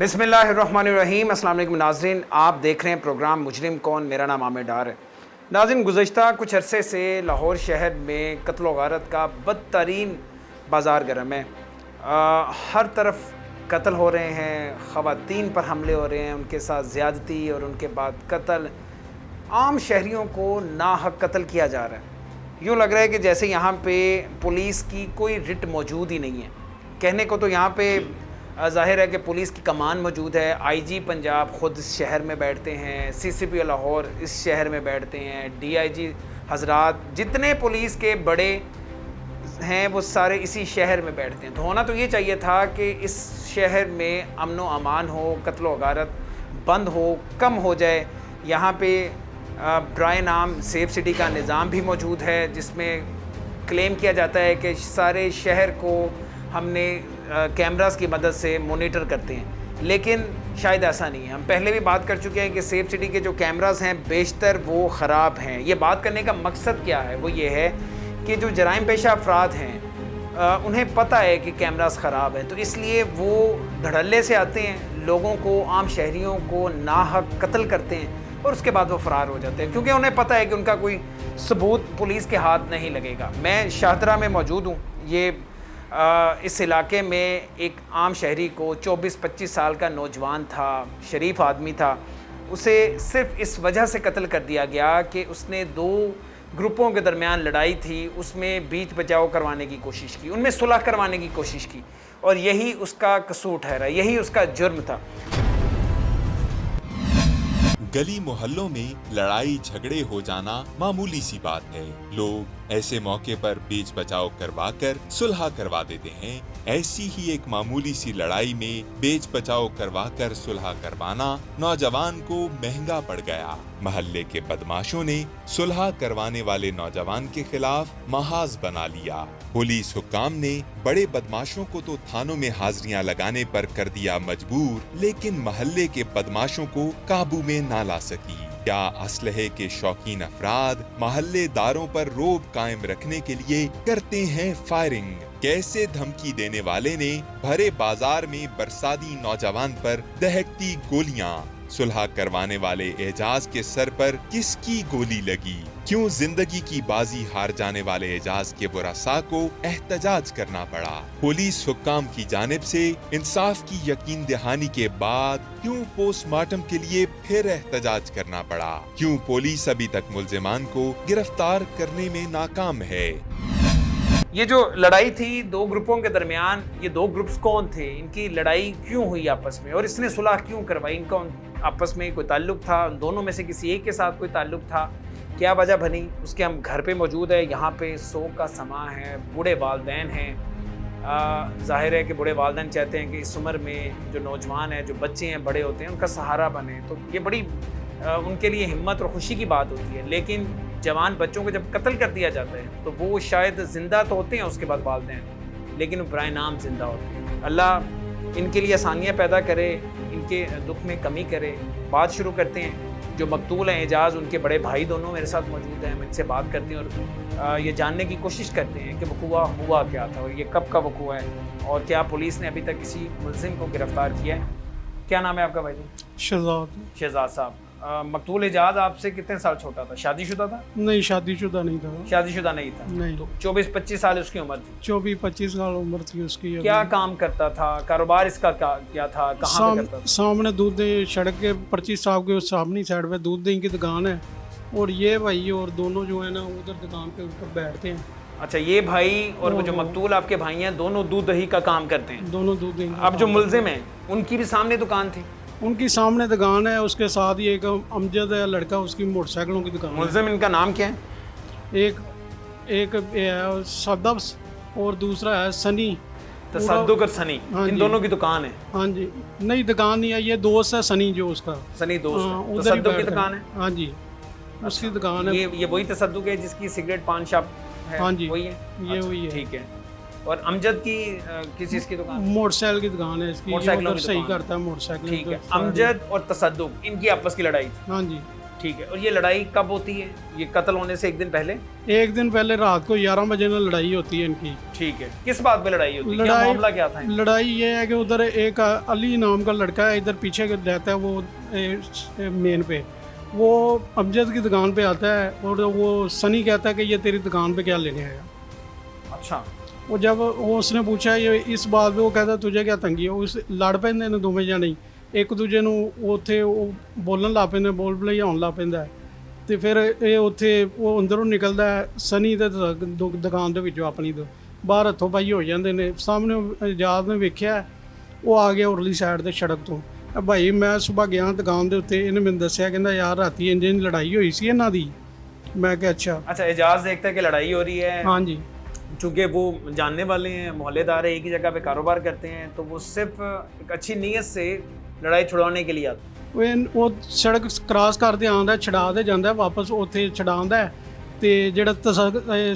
बिस्मिल्लाहिर्रहमानिर्रहीम। अस्सलाम वालेकुम नाज़रीन, आप देख रहे हैं प्रोग्राम मुजरिम कौन। मेरा नाम आमिर डार है। नाज़रीन, गुज़श्ता कुछ अरसे से लाहौर शहर में कत्ल व गारत का बदतरीन बाज़ार गर्म है। हर तरफ कत्ल हो रहे हैं, ख़वातीन पर हमले हो रहे हैं, उनके साथ ज़्यादती और उनके बाद कत्ल। आम शहरियों को नाहक कत्ल किया जा रहा है। यूँ लग रहा है कि जैसे यहाँ पे पुलिस की कोई रिट मौजूद ही नहीं है। कहने को तो यहाँ पे ज़ाहिर है कि पुलिस की कमान मौजूद है। आईजी पंजाब ख़ुद इस शहर में बैठते हैं, सीसीपी लाहौर इस शहर में बैठते हैं, डीआईजी हजरात जितने पुलिस के बड़े हैं वो सारे इसी शहर में बैठते हैं। तो होना तो ये चाहिए था कि इस शहर में अमन व अमान हो, कत्ल व गारत बंद हो, कम हो जाए। यहाँ पे ब्राय नाम सेफ सिटी का निज़ाम भी मौजूद है, जिसमें क्लेम किया जाता है कि सारे शहर को हमने कैमरास की मदद से मॉनिटर करते हैं, लेकिन शायद ऐसा नहीं है। हम पहले भी बात कर चुके हैं कि सेफ सिटी के जो कैमरास हैं बेशतर वो ख़राब हैं। ये बात करने का मकसद क्या है? वो ये है कि जो जराइम पेशा अफराद हैं उन्हें पता है कि कैमरास ख़राब हैं, तो इसलिए वो धड़ल्ले से आते हैं, लोगों को, आम शहरियों को नाहक कत्ल करते हैं और उसके बाद वो फ़रार हो जाते हैं, क्योंकि उन्हें पता है कि उनका कोई सबूत पुलिस के हाथ नहीं लगेगा। मैं शाहदरा में मौजूद हूँ। ये इस इलाके में एक आम शहरी को 24-25 साल का नौजवान था, शरीफ आदमी था, उसे सिर्फ इस वजह से कत्ल कर दिया गया कि उसने दो ग्रुपों के दरमियान लड़ाई थी, उसमें बीच बचाव करवाने की कोशिश की, उनमें सुलह करवाने की कोशिश की, और यही उसका कसूर ठहरा, यही उसका जुर्म था। गली मोहल्लों में लड़ाई झगड़े हो जाना मामूली सी बात है। लोग ऐसे मौके पर बीच बचाव करवा कर सुलह करवा देते हैं। ऐसी ही एक मामूली सी लड़ाई में बेच बचाव करवा कर सुलह करवाना नौजवान को महंगा पड़ गया। मोहल्ले के बदमाशों ने सुलह करवाने वाले नौजवान के खिलाफ महाज बना लिया। पुलिस हुक्काम ने बड़े बदमाशों को तो थानों में हाजिरियां लगाने पर कर दिया मजबूर, लेकिन मोहल्ले के बदमाशों को काबू में ना ला सकी। क्या असलहे के शौकीन अफराद मोहल्लेदारों पर रोब कायम रखने के लिए करते हैं फायरिंग? कैसे धमकी देने वाले ने भरे बाजार में बरसाती नौजवान पर दहकती गोलियां? सुलह करवाने वाले एजाज के सर पर किसकी गोली लगी? क्यों जिंदगी की बाजी हार जाने वाले एजाज के बुरासा को एहतजाज करना पड़ा? पुलिस हुक्काम की जानिब से इंसाफ की यकीन दहानी के बाद क्यों पोस्टमार्टम के लिए फिर एहतजाज करना पड़ा? क्यों पुलिस अभी तक मुल्जिमान को गिरफ्तार करने में नाकाम है? ये जो लड़ाई थी दो ग्रुपों के दरमियान, ये दो ग्रुप्स कौन थे, इनकी लड़ाई क्यों हुई आपस में, और इसने सुलह क्यों करवाई? इनका आपस में कोई ताल्लुक था? दोनों में से किसी एक के साथ कोई ताल्लुक था? क्या वजह बनी? उसके हम घर पे मौजूद है। यहाँ पे सोग का समा है, बूढ़े वालदैन हैं। ज़ाहिर है कि बूढ़े वालदैन चाहते हैं कि इस उम्र में जो नौजवान हैं, जो बच्चे हैं, बड़े होते हैं, उनका सहारा बने। तो ये बड़ी उनके लिए हिम्मत और खुशी की बात होती है। लेकिन जवान बच्चों को जब कत्ल कर दिया जाता है तो वो शायद ज़िंदा तो होते हैं उसके बाद वालदैन, लेकिन बराए नाम ज़िंदा होते हैं। अल्लाह इनके लिए आसानियाँ पैदा करे, इनके दुख में कमी करे। बात शुरू करते हैं। जो मकतूल हैं एजाज, उनके बड़े भाई दोनों मेरे साथ मौजूद हैं। हम इनसे बात करते हैं और ये जानने की कोशिश करते हैं कि वक़ूआ हुआ क्या था और ये कब का वक़ूआ है, और क्या पुलिस ने अभी तक किसी मुल्ज़िम को गिरफ़्तार किया है। क्या नाम है आपका भाई? शहजाद साहब। मकतूल एजाज आपसे कितने साल छोटा था? शादीशुदा था? नहीं, शादीशुदा नहीं था। शादीशुदा नहीं था? नहीं। तो 24-25 साल उसकी उम्र थी? 24-25 साल उम्र थी उसकी। क्या काम करता था? कारोबार इसका क्या था? कहाँ पे करता था? सामने दूध दही सड़क के 25 साहब के सामने साइड पे दूध दही की दुकान है, और ये भाई और दोनों जो है ना उधर दुकान के ऊपर बैठते हैं। अच्छा, ये भाई और वो जो मकतूल आपके भाई हैं दोनों दूध दही का काम करते हैं? दोनों दूध दही। अब जो मुल्जिम हैं उनकी भी सामने दुकान थी? उनकी सामने दुकान है, उसके साथ ही एक अमजद है लड़का, उसकी मोटरसाइकिलों की दुकान। मुल्जिम इनका नाम क्या है? एक सदब्स और दूसरा है सनी। तसद्दुक और सनी, इन दोनों की दुकान है? हाँ जी। नहीं, दुकान नहीं है, ये दोस्त है सनी, जो उसका सनी दोस्त। तसद्दुक की दुकान है? हाँ जी, उसकी दुकान है। ये वही तसद्दुक है जिसकी सिगरेट पान शॉप है? हाँ जी, वही है। ये वही है। ठीक है। और अमजद की किस चीज़ की दुकान? मोटरसाइकिल की दुकान है इसकी, मोटरसाइकिल सही करता है मोटरसाइकिल। ठीक है। अमजद और तसद्दुक, इनकी आपस की लड़ाई थी? हाँ जी। ठीक है। और ये लड़ाई कब होती है, ये कत्ल होने से एक दिन पहले? एक दिन पहले रात को 11 बजे ना लड़ाई होती है इनकी। ठीक है। किस बात पे लड़ाई होती है, क्या मामला क्या था? लड़ाई ये है कि उधर एक अली नाम का लड़का है, इधर पीछे रहता है वो मेन पे, वो अमजद की दुकान पे आता है और वो सनी कहता है कि ये तेरी दुकान पे क्या लेने आया। अच्छा। वो जब वो उसने पूछा ये इस बात पे, वो कहता तुझे क्या तंगी है, उस लड़ पैंदे ने दोवें जने ਇੱਕ ਦੂਜੇ ਨੂੰ ਉੱਥੇ ਉਹ ਬੋਲਣ ਲੱਗ ਪੈਂਦੇ, ਬੋਲ ਭਲਾਈ ਲੱਗ ਪੈਂਦਾ ਤੇ ਫਿਰ ਇਹ ਉੱਥੇ ਉਹ ਅੰਦਰੋਂ ਨਿਕਲਦਾ ਸਨੀ ਦੇ ਦੁਕਾਨ ਦੇ ਵਿੱਚੋਂ ਆਪਣੀ ਤੋਂ ਬਾਹਰ ਹੱਥੋਂ ਪਾਈ ਹੋ ਜਾਂਦੇ ਨੇ। ਸਾਹਮਣੇ ਆਜ਼ਾਦ ਨੇ ਵੇਖਿਆ, ਉਹ ਆ ਗਿਆ ਉਰਲੀ ਸਾਈਡ ਤੇ ਸੜਕ ਤੋਂ। ਭਾਈ ਮੈਂ ਸਵੇਰ ਗਿਆ ਦੁਕਾਨ ਦੇ ਉੱਤੇ, ਇਹਨੇ ਮੈਨੂੰ ਦੱਸਿਆ ਕਹਿੰਦਾ ਯਾਰ ਰਾਤੀ ਇੰਜ ਲੜਾਈ ਹੋਈ ਸੀ ਇਹਨਾਂ ਦੀ। मैं क्या अच्छा एजाज देखता है कि लड़ाई हो रही है। हाँ जी। चूँकि वो जानने वाले हैं, मोहल्लेदार है, एक ही जगह पे कारोबार करते हैं, तो वो सिर्फ एक अच्छी नीयत से लड़ाई छुड़ाने के लिए आता। वो सड़क क्रॉस करते आंदा, छड़ा दे जाता वापस, उत्थे छड़ांदा ते ਜਿਹੜਾ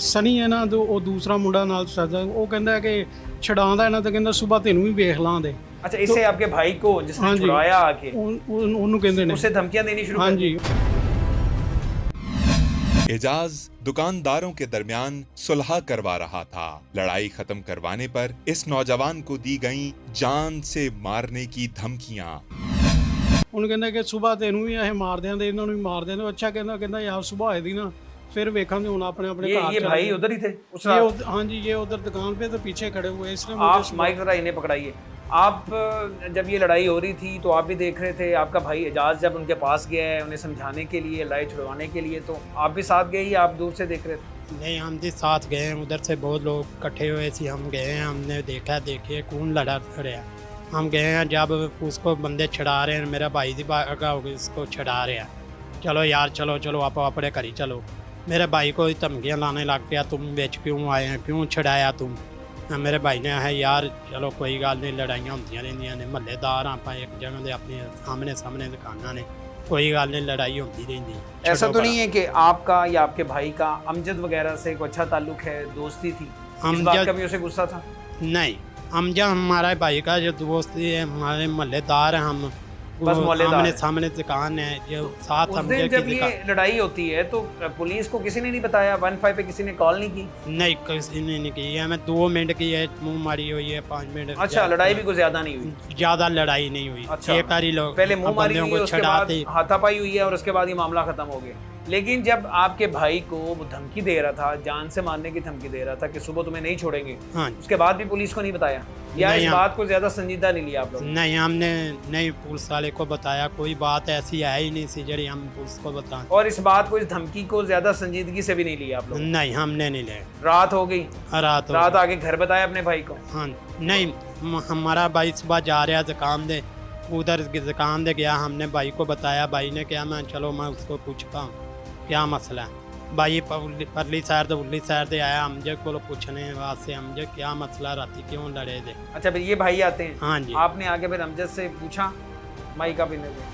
ਸਨੀ ਹੈ ਨਾ ਉਹ ਦੂਸਰਾ ਮੁੰਡਾ ਨਾਲ ਸਾਡਾ, ਉਹ ਕਹਿੰਦਾ ਕਿ ਛਡਾਉਂਦਾ ਇਹਨਾਂ ਤੇ ਕਹਿੰਦਾ ਸਵੇਰ ਤੈਨੂੰ ਵੀ ਵੇਖ ਲਾਂਦੇ। अच्छा, इससे आपके भाई को जिसने छुड़ाया आके ਉਹਨੂੰ ਕਹਿੰਦੇ ਨੇ, उसे धमकियां देनी शुरू हाँ कर दी। जी। एजाज दुकानदारों के दरमियान सुलह करवा रहा था। लड़ाई खत्म करवाने पर इस नौजवान को दी गई जान से मारने की धमकियां। ਉਹਨੂੰ ਕਹਿੰਦਾ ਕਿ ਸਵੇਰ ਤੈਨੂੰ ਵੀ ਇਹ ਮਾਰ ਦਿਆਂਦੇ, ਇਹਨਾਂ ਨੂੰ ਵੀ ਮਾਰ ਦਿਆਂਦੇ। ਅੱਛਾ ਕਹਿੰਦਾ ਯਾਰ ਸੁਬਹ ਹੋਏ ਦੀ ਨਾ, फिर वेखांगे हुन अपने अपने घर। ये भाई उधर ही थे उस रात? हाँ जी, ये उधर दुकान पे तो पीछे खड़े हुए। इसने आप माइक जरा इन्हें पकड़ाइए। आप जब ये लड़ाई हो रही थी तो आप भी देख रहे थे, आपका भाई एजाज जब उनके पास गया है उन्हें समझाने के लिए, लड़ाई छुड़वाने के लिए, तो आप भी साथ गए ही आप दूर से देख रहे थे? नहीं, हम भी साथ गए हैं, उधर से बहुत लोग इकट्ठे हुए थे, हम गए हैं, हमने देखिए कौन लड़ा रहा। हम गए हैं, जब उसको बंदे छड़ा रहे हैं, मेरा भाई दी भागा हो गया, इसको छड़ा रहे हैं। चलो यार चलो आप अपने घर ही चलो। मेरे भाई को ही धमकियाँ लाने लग गया, तुम बेच क्यों आए हैं, क्यों छड़ाया तुम। मेरे भाई ने है यार चलो कोई गल नहीं, लड़ाइयाँ होंदियां रहंदियां ने, महल्लेदार आप एक जगह दे अपने सामने दुकानां ने, कोई गल नहीं, लड़ाई होती रहती। ऐसा तो नहीं है कि आपका या आपके भाई का अमजद वगैरह से कोई अच्छा ताल्लुक है, दोस्ती थी, इस बात का भी उसे गुस्सा था? नहीं, अमजद हमारा भाई का जो दोस्ती है, हमारे महल्लेदार हैं, हम बस मोहल्लेदार सामने दुकान है जो साथ। उस दिन जब ये लड़ाई होती है तो पुलिस को किसी ने नहीं बताया? 15 पे किसी ने कॉल नहीं की? नहीं, किसी ने नहीं की है। मैं 2 मिनट की है, मुंह मारी हुई है 5 मिनट। अच्छा, लड़ाई भी कोई ज्यादा नहीं हुई? ज्यादा लड़ाई नहीं हुई। अच्छा, एक बारी लोग पहले मुंह मारी हुई है, उसके बाद हाथापाई हुई है और उसके बाद ये मामला खत्म हो गया। लेकिन जब आपके भाई को वो धमकी दे रहा था, जान से मारने की धमकी दे रहा था कि सुबह तुम्हें नहीं छोड़ेंगे, हाँ, उसके बाद भी पुलिस को नहीं बताया या इस बात को ज्यादा संजीदा नहीं लिया आप लोग? नहीं, हमने नहीं पुलिस वाले को बताया, कोई बात ऐसी है ही नहीं सी जड़ी हम पुलिस को बताएं। और इस बात को, इस धमकी को ज्यादा संजीदगी से भी नहीं लिया आप लोग? नहीं, हमने नहीं लिया। रात हो गई, रात आगे घर बताया अपने भाई को? हाँ, नहीं, हमारा भाई सुबह जा रहा दुकान दे, उधर दुकान दे गया, हमने भाई को बताया, भाई ने क्या, मैं चलो मैं उसको पूछता हूँ क्या मसला है। भाई परली साइड तो उरली साइड से आया अमजद को पूछने वास्ते, अमजद क्या मसला, राती क्यों लड़े थे। अच्छा, फिर ये भाई आते हैं? हाँ जी। आपने आगे फिर अमजद से पूछा माई का पीने से?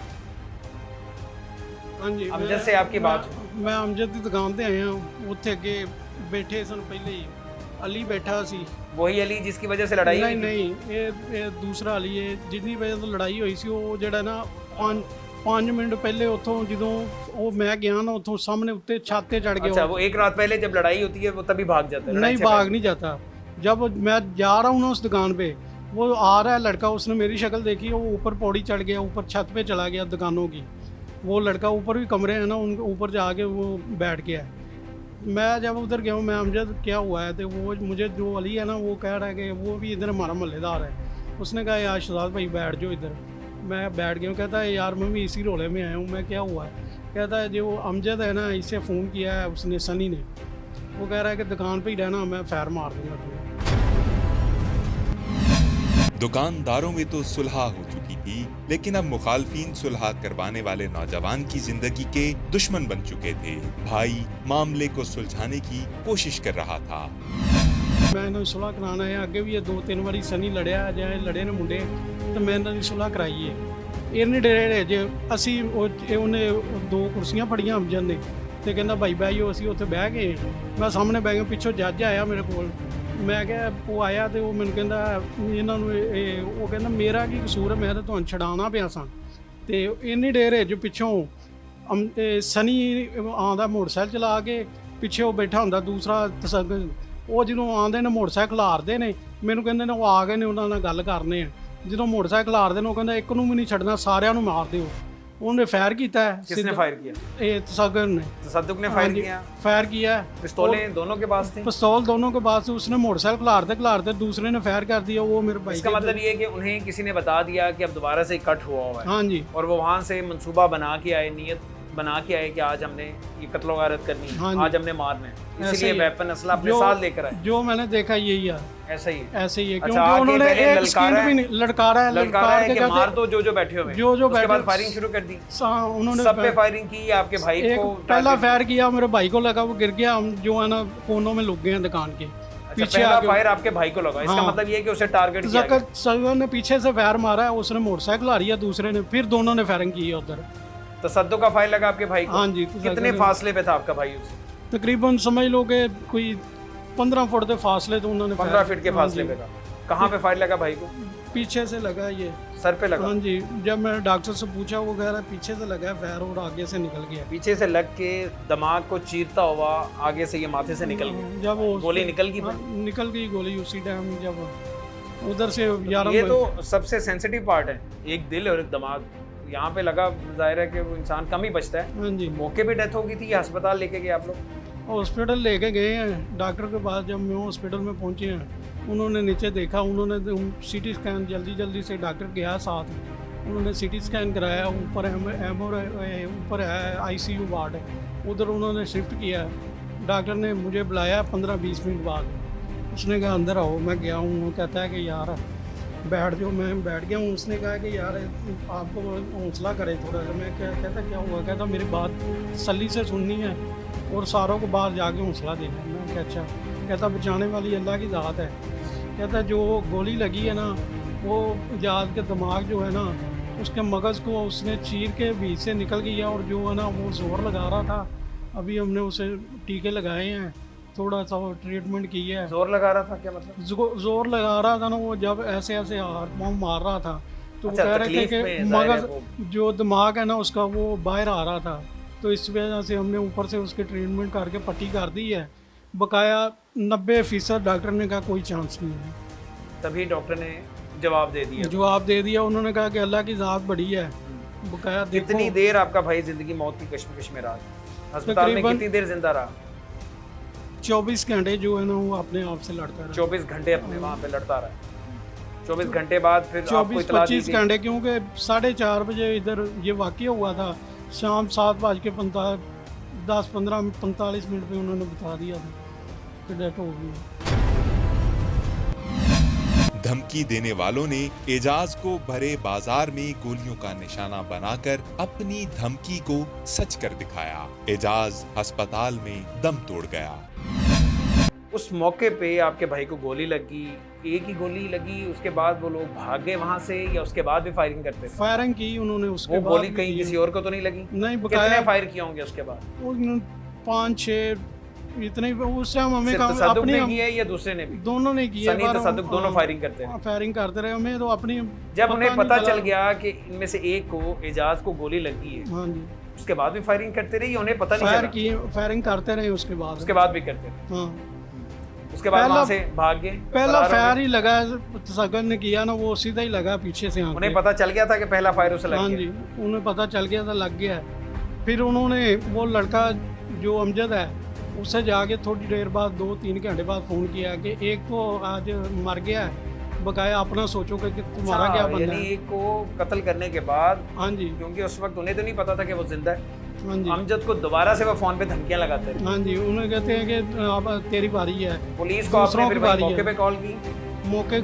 हाँ जी। अमजद से आपकी बात? मैं अमजद की दुकान ते आया, उत्थे अगे बैठे सन, पहले ही अली बैठा सी। वही अली जिसकी वजह से लड़ाई? नहीं, ये दूसरा अली है जिसकी वजह से लड़ाई हुई सी। वो ਜਿਹੜਾ ਨਾ 5 ਮਿੰਟ ਪਹਿਲੇ ਉੱਥੋਂ ਜਦੋਂ ਉਹ मैं गया ना, ਉੱਥੋਂ सामने उत्ते छत पे चढ़ गया। अच्छा, वो एक रात पहले जब लड़ाई होती है वो तभी भाग जाता है? नहीं, भाग नहीं जाता। जब मैं जा रहा हूँ ना उस दुकान पे, वो आ रहा है लड़का, उसने मेरी शक्ल देखी, वो ऊपर पौड़ी चढ़ गया, ऊपर छत पे चला गया दुकानों की। वो लड़का ऊपर भी कमरे हैं ना, उनके ऊपर जाके वो बैठ गया। मैं जब उधर गया हूँ, मैं अमजद क्या हुआ है, तो वो मुझे जो अली है ना, वो कह रहा है कि वो भी इधर हमारा महल्लेदार है। उसने कहा यार शहजाद भाई बैठ जाओ इधर। मैं बैठ गया हूँ। कहता है यार मैं भी इसी रोले में आया हूँ। मैं क्या हुआ है? कहता है जो अमजद है ना, इसे फ़ोन किया है उसने, सनी ने, वो कह रहा है कि दुकान पे ही रहना, मैं फैर मार दूंगा तुम्हें। दुकानदारों में तो सुलह हो चुकी थी, लेकिन अब मुखालफीन सुलह करवाने वाले नौजवान की जिंदगी के दुश्मन बन चुके थे। भाई मामले को सुलझाने की कोशिश कर रहा था। मैं इन्होंने सुलह कराना है, अगे भी ये 2-3 बारी सनी लड़िया जाए लड़े ने मुंडे, तो मैं इन्होंने सुलह कराई है। ਇਹ ਨਹੀਂ ਡਰੇ ਜੇ ਅਸੀਂ ਉਹਨੇ 2 ਕੁਰਸੀਆਂ ਫੜੀਆਂ ਅਮਜਦ ਨੇ ਤੇ ਕਹਿੰਦਾ ਭਾਈ ਬਹਿ ਜਾਓ। ਅਸੀਂ ਉੱਥੇ ਬਹਿ ਗਏ, ਮੈਂ ਸਾਹਮਣੇ ਬਹਿ ਗਿਆ, ਪਿੱਛੋਂ ਜੱਜ ਆਇਆ ਮੇਰੇ ਕੋਲ। ਮੈਂ ਕਿਹਾ ਉਹ ਆਇਆ ਤੇ ਉਹ ਮੈਨੂੰ ਕਹਿੰਦਾ ਇਹਨਾਂ ਨੂੰ ਉਹ ਕਹਿੰਦਾ ਮੇਰਾ ਕੀ ਕਸੂਰ ਹੈ, ਮੈਂ ਤਾਂ ਤੁਹਾਨੂੰ ਛਡਾਉਣਾ ਪਿਆ ਸਾਂ। ਤੇ ਇੰਨੀ ਡੇਰ ਹੈ ਜੋ ਪਿੱਛੋਂ ਸਨੀ ਆਉਂਦਾ ਮੋਟਰਸਾਈਕਲ ਚਲਾ ਕੇ, ਪਿੱਛੇ ਉਹ ਬੈਠਾ ਹੁੰਦਾ ਦੂਸਰਾ ਤਸੱਗਰ, ਉਹ ਜਦੋਂ ਆਉਂਦੇ ਨੇ ਮੋਟਰਸਾਈਕਲ ਹਾਰਦੇ ਨੇ, ਮੈਨੂੰ ਕਹਿੰਦੇ ਨੇ ਉਹ ਆ ਗਏ ਨੇ, ਉਹਨਾਂ ਨਾਲ ਗੱਲ ਕਰਨੇ ਆ। ਜਦੋਂ ਮੋਟਰਸਾਈਕਲ ਹਾਰਦੇ ਨੇ ਉਹ ਕਹਿੰਦਾ ਇੱਕ ਨੂੰ ਵੀ ਨਹੀਂ ਛੱਡਣਾ, ਸਾਰਿਆਂ ਨੂੰ ਮਾਰ ਦਿਓ। ਉਹਨੇ फायर किया है। किसने फायर किया? ये तसग्गुर ने। तसद्दुक ने फायर किया? फायर किया। पिस्तौलें दोनों के पास थी? पिस्तौल दोनों के पास। उसने मोटरसाइकिल खिलारते दूसरे ने फायर कर दिया। वो मेरे भाई। इसका मतलब ये है कि उन्हें किसी ने बता दिया कि अब दोबारा से कट हुआ है। हाँ जी। और वो वहाँ से मंसूबा बना के आए, नियत बना के आए कि आज हमने ये कत्ल गारत करनी है, हाँ आज हमने मारना है, इसलिए वेपन असला अपने साथ लेकर आए। जो मैंने देखा यही है, ऐसा ही है। ऐसे ही है। अच्छा, क्योंकि उन्होंने एक ललकारा भी नहीं लड़कारा है कि मार दो जो बैठे हुए, जो उसके बैठे। बाद फायरिंग शुरू कर दी। उन्होंने सब पे फायरिंग की। आपके भाई को पहला फायर किया, मेरे भाई को लगा, वो गिर गया। हम जो है ना कोनों में लुक गए हैं दुकान के पीछे। पहला फायर आपके भाई को लगा, इसका मतलब ये है कि उसे टारगेट किया गया। तसग्गुर ने पीछे से फायर मारा है, उसने मोटरसाइकिल आ रही है, दूसरे ने, फिर दोनों ने फायरिंग की है उधर। तसद्दुक का फायर लगा आपके भाई को? हाँ जी। कितने फासले पे था आपका भाई उससे? तकरीबन समझ लो कि कोई 15 फुट के फासले, तो उन्होंने 15 फीट के फासले पे था। कहाँ पे फायर लगा भाई को? पीछे से लगा, ये सर पे लगा? हाँ जी। जब मैंने डॉक्टर से पूछा, वो कह रहा है पीछे से लगा है फायर और आगे से निकल गया। पीछे से लग के दिमाग को चीरता हुआ आगे से ये माथे से निकल गया। जब वो गोली निकल गई? निकल गई गोली उसी टाइम जब उधर से। यार ये तो सबसे सेंसिटिव पार्ट है, एक दिल और एक दिमाग। यहाँ पे लगा, जाहिर है कि वो इंसान कम ही बचता है। हाँ जी। मौके पे डेथ हो गई थी या अस्पताल लेके गए आप लोग? हॉस्पिटल लेके गए हैं डॉक्टर के पास। जब मैं हॉस्पिटल में पहुंचे हैं, उन्होंने नीचे देखा, उन्होंने सीटी स्कैन जल्दी से डॉक्टर गया साथ, उन्होंने सीटी स्कैन कराया। ऊपर है आईसीयू वार्ड है, उधर उन्होंने शिफ्ट किया। डॉक्टर ने मुझे बुलाया 15-20 मिनट बाद, उसने कहा अंदर आओ। मैं गया हूँ। वो कहता है कि यार बैठ जाओ। मैं बैठ गया हूँ। उसने कहा कि यार आपको हौसला करे थोड़ा सा। मैं कहता क्या हुआ? कहता मेरी बात तसल्ली से सुननी है और सारों को बाहर जाके हौसला देना है। मैं क्या अच्छा। कहता बचाने वाली अल्लाह की ज़ात है। कहता जो गोली लगी है ना, वो इजाज़ के दिमाग जो है ना, उसके मगज़ को उसने चीर के बीच से निकल गया। और जो है ना, वो जोर लगा रहा था। अभी हमने उसे टीके लगाए हैं, थोड़ा सा ट्रीटमेंट की है। जोर लगा रहा था क्या मतलब? जोर लगा रहा था ना, वो जब ऐसे हाथ पाँव मार रहा था, तो अच्छा, वो कह रहे थे कि मगज़ जो दिमाग है ना उसका, वो बाहर आ रहा था। तो इस वजह से हमने ऊपर से उसके ट्रीटमेंट करके पट्टी कर दी है। बकाया 90% डॉक्टर ने कहा कोई चांस नहीं है। तभी डॉक्टर ने जवाब दे दिया। उन्होंने कहा कि अल्लाह की ज़ात बड़ी है। बकाया कितनी देर आपका भाई जिंदगी मौत की कश्मकश में रहा? अस्पताल में कितनी देर जिंदा रहा? 24 घंटे जो है ना, वो अपने आप से लड़ता रहा। 24 घंटे अपने वहाँ पे लड़ता रहा। 24 घंटे बाद फिर आपको इत्तला दी 24-25 घंटे, क्योंकि 4:30 बजे इधर ये वाक़या हुआ था। शाम 7:10-15-45 मिनट पे उन्होंने बता दिया था कि डेथ हो गई। धमकी देने वालों ने एजाज को भरे बाजार में गोलियों का निशाना बनाकर अपनी धमकी को सच कर दिखाया। एजाज अस्पताल में दम तोड़ गया। उस मौके पे आपके भाई को गोली लगी, एक ही गोली लगी, उसके बाद वो लोग भाग गए वहाँ से, या उसके बाद भी फायरिंग करते थे? फायरिंग की उन्होंने उसके वो बाद। गोली कहीं किसी और को तो नहीं लगी? नहीं। कितने फायर किए होंगे उसके बाद? 5-6 इतने। उस टाइम हमें तसद्दुक ने किया है या दूसरे ने भी? दोनों ने किया। सनी तसद्दुक दोनों फायरिंग करते हैं? फायरिंग करते रहे। हमें तो अपनी जब उन्हें पता चल गया कि इनमें से एक को, एजाज को गोली लगी है, हाँ जी, उसके बाद भी फायरिंग करते रहे, उन्हें पता नहीं चला? फायरिंग करते रहे उसके बाद भी करते रहे। हाँ। उसके बाद वहाँ से भाग गए? पहला फायर ही लगा, तसग्गुर ने किया ना, वो सीधा ही लगा पीछे से। उन्हें पता चल गया था कि पहला फायर उसे लग गया? हाँ जी, उन्हें पता चल गया था, लग गया। फिर उन्होंने वो लड़का जो अमजद है, उससे जाके थोड़ी देर बाद 2-3 घंटे बाद फ़ोन किया कि एक तो आज मर गया है, बकाया अपना सोचो कि तुम्हारा क्या बनना है। एक को कत्ल करने के बाद? हाँ जी। क्योंकि उस वक्त उन्हें तो नहीं पता था कि वो जिंदा है। हाँ जी। अमजद को दोबारा से वो फोन पे धमकियां लगाते थे? हाँ जी। उन्हें कहते हैं कि अब तेरी बारी है। पुलिस को आपने फिर मौके पे कॉल की? मौके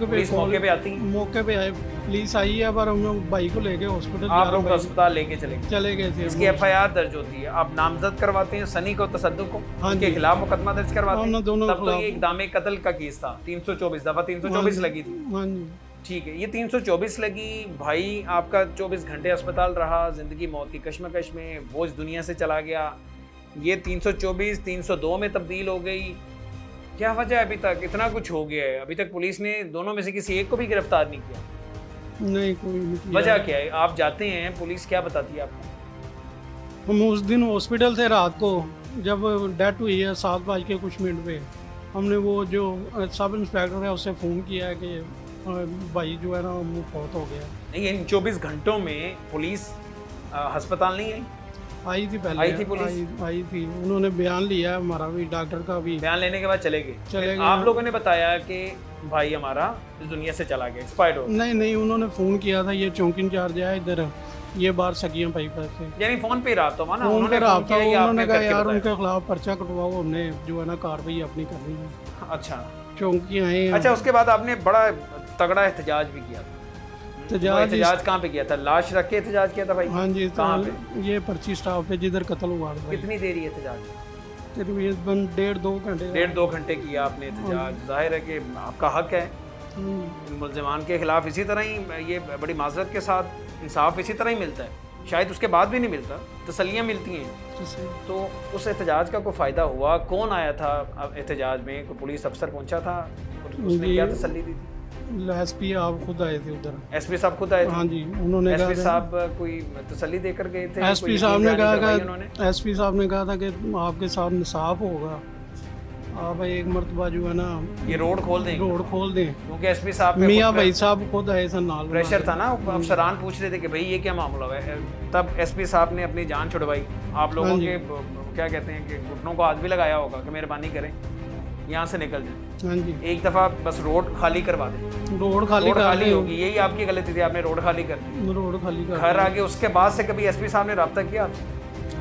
पे आती? मौके पे आए, पुलिस आई है, पर हम भाई को लेके हॉस्पिटल, आप लोग अस्पताल लेके चले गए थे। इसकी FIR दर्ज होती है, आप नामजद करवाते हैं सनी को, तसद्दुक को, उनके खिलाफ मुकदमा दर्ज करवाते हैं? तब तो ये इक़दाम कत्ल का केस था। 324 दफा 324 लगी थी। हाँ जी। ठीक है, ये 324 लगी। भाई आपका 24 घंटे अस्पताल रहा, जिंदगी मौत की कश्मकश में, वो इस दुनिया से चला गया। ये 324 302 में तब्दील हो गई। क्या वजह है? अभी तक इतना कुछ हो गया है, अभी तक पुलिस ने दोनों में से किसी एक को भी गिरफ्तार नहीं किया? नहीं, कोई नहीं किया। वजह क्या है? आप जाते हैं, पुलिस क्या बताती है आपको? हम उस दिन हॉस्पिटल थे रात को, जब डेथ हुई है 7:00 पे, हमने वो जो सब इंस्पेक्टर है उससे फ़ोन किया है कि भाई जो है ना वो फौत हो गया। नहीं, इन 24 घंटों में पुलिस अस्पताल नहीं आई? आई थी पहले, आई थी पुलिस? आई थी, उन्होंने बयान लिया है हमारा भी, डॉक्टर का भी। बयान लेने के बाद चले गए? चले गए। आप लोगों ने बताया कि भाई हमारा इस दुनिया से चला गया, एक्सपायर्ड हो गया। नहीं, उन्होंने फ़ोन किया था, ये चौकी इंचार्ज है इधर, ये बाहर सकियां पाई पर से यानी फोन पे रहा था ना? फ़ोन पे फोन किया या उन्होंने आपने कहा करके यार बताया? उनके खिलाफ पर्चा कटवाओ, हमने जो है ना कार्रवाई अपनी करनी है। अच्छा चौकी आए हैं। अच्छा, उसके बाद आपने बड़ा तगड़ा एहतजाज भी किया था। वो एहतजाज कहाँ पे किया था? लाश रख के एहतजाज किया था भाई? हाँ जी, कहाँ तो ये पर्ची स्टाफ पे जिधर कत्ल हुआ था। कितनी देर ये एहतजाज? तकरीबन 1.5-2 घंटे। 1.5-2 घंटे किया आपने एहतजाज। जाहिर है कि आपका हक है इन मुलजमान के खिलाफ। इसी तरह ही ये बड़ी माजरत के साथ इंसाफ इसी तरह ही मिलता है, शायद उसके बाद भी नहीं मिलता, तसल्लियाँ मिलती हैं। तो उस एहतजाज का कोई फ़ायदा हुआ? कौन आया था एहतजाज में? कोई पुलिस अफसर पहुंचा था? उसने क्या तसल्ली दी थी? एसपी आप खुद आए थे उधर। एसपी साहब खुद आए थे? हाँ जी, उन्होंने एसपी साहब कोई तसल्ली देकर गए थे? एसपी साहब ने कहा था कि आपके साथ इंसाफ होगा, आप एक मरतबा जो है ना ये रोड खोल दें, क्योंकि एसपी साहब मियाँ भाई साहब खुद आए थे नाल। प्रेशर था ना, अफसरान पूछ रहे थे कि भाई ये क्या मामला है। तब एसपी साहब ने अपनी जान छुड़वाई। आप लोगों के क्या कहते हैं कि घुटनों को हाथ भी लगाया होगा कि मेहरबानी करें यहाँ से निकल जाए। हाँ जी, एक दफ़ा बस रोड खाली करवा दें। रोड खाली होगी, यही आपकी गलती थी, आपने रोड खाली कर दी। रोड खाली कर घर आगे उसके बाद से कभी एसपी साहब ने रब्ता किया?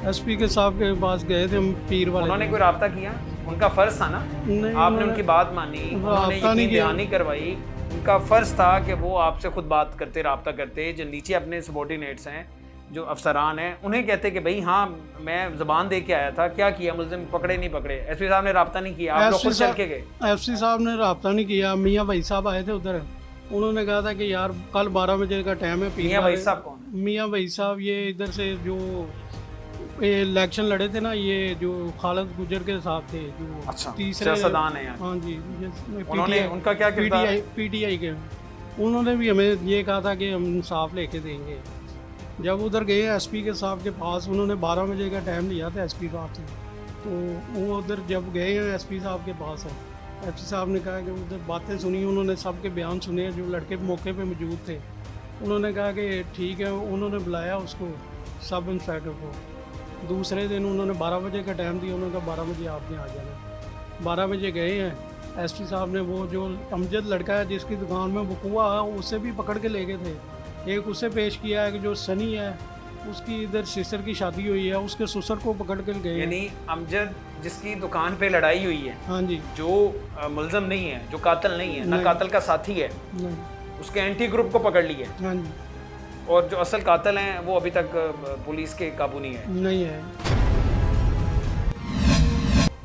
एसपी के साहब के पास गए थे हम पीर वाले। उन्होंने कोई रब्ता किया? उनका फर्ज था ना, आपने उनकी बात मानी, उन्होंने यकीन दहानी करवाई। उनका फर्ज था कि वो आपसे खुद बात करते, रब्ता करते। जो नीचे अपने सबॉर्डिनेट्स हैं, जो अफसरान हैं, उन्हें कहते कि भाई हाँ मैं ज़बान दे के आया था, क्या किया? मुलजिम पकड़े नहीं पकड़े? एसपी साहब ने रब्ता नहीं किया, आप लोग खुद चल के गए? एसपी साहब ने रब्ता नहीं किया। मियाँ भाई साहब आए थे उधर, उन्होंने कहा था कि यार कल 12 बजे का टाइम है। मियाँ भाई साहब कौन? मियाँ भाई साहब ये इधर से जो इलेक्शन लड़े थे ना, ये जो खालिद गुजर के साथ थे, जो अच्छा, तीसरे सियासतदान है। हाँ जी, उन्होंने उनका क्या किरदार है? पीटीआई के, उन्होंने भी हमें ये कहा था कि हम इंसाफ लेके देंगे। जब उधर गए एसपी के साहब के पास, उन्होंने 12 बजे का टाइम लिया था एसपी साहब से, तो वो उधर जब गए हैं एसपी साहब के पास है, एसपी साहब ने कहा कि उधर बातें सुनी, उन्होंने सबके बयान सुने जो लड़के मौके पे मौजूद थे। उन्होंने कहा कि ठीक है, उन्होंने बुलाया उसको सब इंस्पेक्टर को। दूसरे दिन उन्होंने 12 बजे का टाइम दिया, उन्होंने कहा 12 बजे आपने आ जाना। 12 बजे गए हैं, एसपी साहब ने वो जो अमजद लड़का है जिसकी दुकान में वकूआ है, उससे भी पकड़ के ले गए थे। एक उससे पेश किया है कि जो सनी है, उसकी इधर सिस्टर की शादी हुई है, उसके ससुर को पकड़ कर गए। यानी अमजद जिसकी दुकान पे लड़ाई हुई है, हाँ जी, जो मुलजम नहीं है, जो कातिल नहीं है, ना कातिल का साथी है, नहीं, उसके एंटी ग्रुप को पकड़ लिया, हाँ जी, और जो असल कातिल हैं वो अभी तक पुलिस के काबू नहीं है। नहीं है।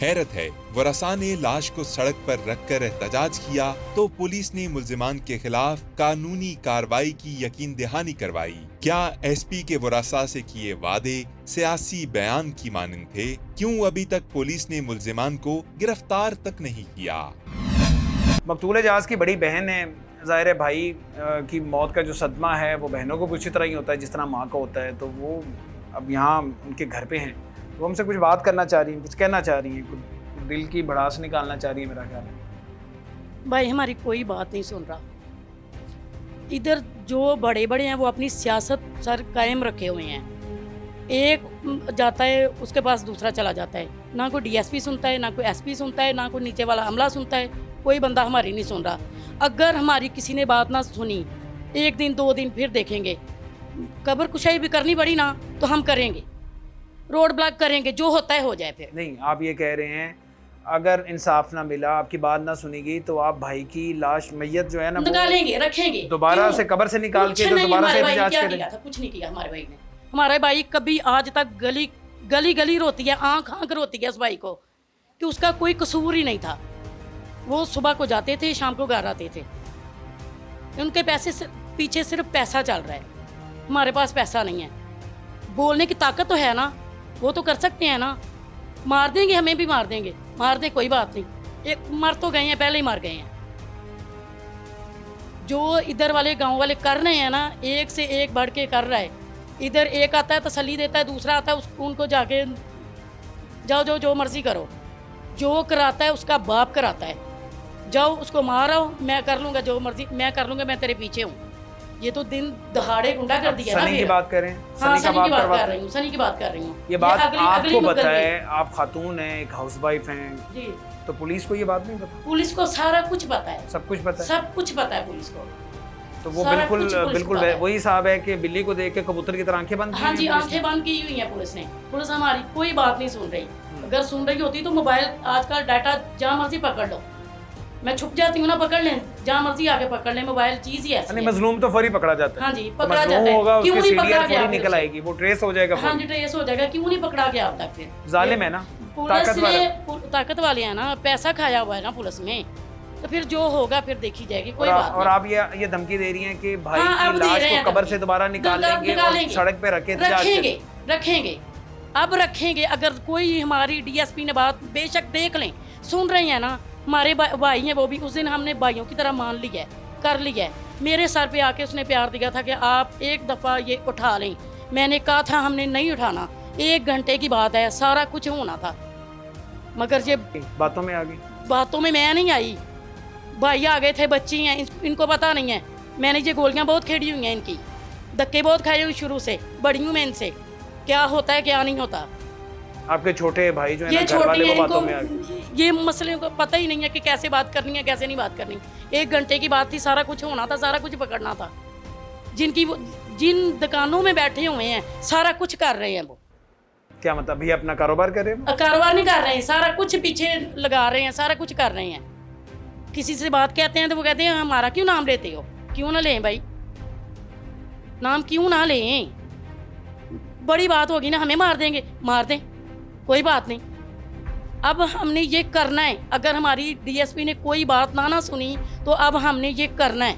हैरत है, वरसा ने लाश को सड़क पर रखकर एहतजाज किया तो पुलिस ने मुल्जिमान के खिलाफ कानूनी कार्रवाई की यकीन दहानी करवाई। क्या एसपी के वरसा से किए वादे सियासी बयान की मानंद थे? क्यों अभी तक पुलिस ने मुल्जिमान को गिरफ्तार तक नहीं किया? मकतूल एजाज की बड़ी बहन है, ज़ाहिर है भाई की मौत का जो सदमा है वो बहनों को भी उसी तरह ही होता है जिस तरह माँ का होता है। तो वो अब यहाँ उनके घर पे हैं, वो हमसे कुछ बात करना चाह रही हैं, कुछ कहना चाह रही हैं, कुछ दिल की भड़ास निकालना चाह रही है मेरा ख्याल है। भाई हमारी कोई बात नहीं सुन रहा। इधर जो बड़े बड़े हैं वो अपनी सियासत सर कायम रखे हुए हैं। एक जाता है उसके पास दूसरा चला जाता है, ना कोई डीएसपी सुनता है, ना कोई एसपी सुनता है, ना कोई नीचे वाला अमला सुनता है, कोई बंदा हमारी नहीं सुन रहा। अगर हमारी किसी ने बात ना सुनी, 1 दिन 2 दिन फिर देखेंगे, कब्र कुशाई भी करनी पड़ी ना तो हम करेंगे, रोड ब्लॉक करेंगे, जो होता है हो जाए। फिर नहीं, आप ये कह रहे हैं अगर इंसाफ ना मिला, आपकी बात ना सुनेगी तो आप भाई की लाश मैयत जो है ना निकालेंगे, रखेंगे, दोबारा से कब्र से निकाल के दोबारा से एहतजाज करें। कुछ नहीं किया हमारे भाई ने। हमारा भाई कभी आज तक गली रोती है, आंख रोती है उस भाई को कि उसका कोई कसूर ही नहीं था। वो सुबह को जाते थे, शाम को घर आते थे। उनके पैसे पीछे सिर्फ पैसा चल रहा है, हमारे पास पैसा नहीं है। बोलने की ताकत तो है ना, वो तो कर सकते हैं ना। मार देंगे, हमें भी मार देंगे, मार दे कोई बात नहीं, एक मर तो गए हैं, पहले ही मर गए हैं। जो इधर वाले गांव वाले कर रहे हैं ना, एक से एक बढ़ के कर रहा है। इधर एक आता है तसल्ली देता है, दूसरा आता है उनको जाके जाओ जो मर्जी करो। जो कराता है उसका बाप कराता है, जाओ उसको मारो, मैं कर लूँगा जो मर्जी, मैं कर लूँगा, मैं तेरे पीछे हूँ। ये तो दिन दहाड़े गुंडा कर दिया ना। सनी की बात करें, हाँ, सनी का सनी की बात करवाते कर रही हूँ, सनी की बात कर रही हूँ। ये बात अगली आपको मुकदमे। पता है, आप खातून हैं, एक हाउसवाइफ हैं, जी, तो पुलिस को ये बात नहीं पता? पुलिस को सारा कुछ पता है, सब कुछ पता है, सब कुछ पता है पुलिस को। तो वो सारा बिल्कुल कुछ पुलिस बिल्कुल को पता है। वही साहब है कि बिल्ली को देख के कबूतर की तरह आंखें बंद की हाँ जी, हैं पुलिस आंखें बंद की हुई है पुलिस ने। पुलिस हमारी कोई बात नहीं सुन रही। अगर सुन रही होती तो मोबाइल आजकल डाटा जहाँ मर्जी पकड़ लो, मैं छुप जाती हूँ ना, पकड़ लें, जहाँ मर्जी आके पकड़ लें, मोबाइल चीज ही ऐसी ने। है। मजलूम तो फौरी पकड़ा जाता है। हाँ जी, तो पकड़ा मजलूम जाता है। होगा, क्यों उसकी नहीं पकड़ा सीडीआर गया पूरी निकल फिर? आएगी, वो ट्रेस हो जाएगा हाँ फौरी। जी, ट्रेस हो जाएगा। क्यों नहीं पकड़ा गया अब तक फिर? जालिम है ना, पुलिस ताकत वाला। ने ताकत वाले हैं ना, पैसा खाया हुआ है ना पुलिस में, तो फिर जो होगा फिर देखी जाएगी, कोई बात और नहीं। आप ये धमकी दे रही हैं कि भाई हाँ, अब की दे लाश रहे हैं को कब्र धमकी। से दोबारा निकाल लेंगे और सड़क पे रखे रखेंगे, अब रखेंगे। अगर कोई हमारी डीएसपी ने बात बेशक देख लें, सुन रहे हैं ना, हमारे भाई हैं वो भी, उस दिन हमने भाइयों की तरह मान लिया है, कर लिया है। मेरे सर पे आके उसने प्यार दिया था कि आप एक दफ़ा ये उठा लें। मैंने कहा था हमने नहीं उठाना, 1 घंटे की बात है, सारा कुछ होना था, मगर ये बातों में आ गई। बातों में मैं नहीं आई। भाई आ गए थे, बच्ची हैं, इनको पता नहीं है। मैंने ये गोलियां बहुत खेड़ी हुई हैं, इनकी धक्के बहुत खाए हुए शुरू से, बड़ी हूँ मैं इनसे, क्या होता है क्या नहीं होता। आपके छोटे भाई जो है ये ना, घर छोटी वाले है, को बातों में आ गई। ये मसले को पता ही नहीं है कि कैसे बात करनी है, कैसे नहीं बात करनी। 1 घंटे की बात थी, सारा कुछ होना था, सारा कुछ पकड़ना था। जिन दुकानों में बैठे हुए हैं सारा कुछ कर रहे हैं वो। क्या मतलब भैया अपना कारोबार कर रहे हैं? कारोबार नहीं कर रहे हैं, सारा कुछ पीछे लगा रहे हैं, सारा कुछ कर रहे हैं। किसी से बात कहते हैं तो वो कहते हैं हमारा क्यों नाम लेते हो? क्यों ना लें भाई, नाम क्यों ना लें? बड़ी बात होगी ना, हमें मार देंगे, मार दें, कोई बात नहीं। अब हमने ये करना है। अगर हमारी डीएसपी ने कोई बात ना सुनी तो अब हमने ये करना है।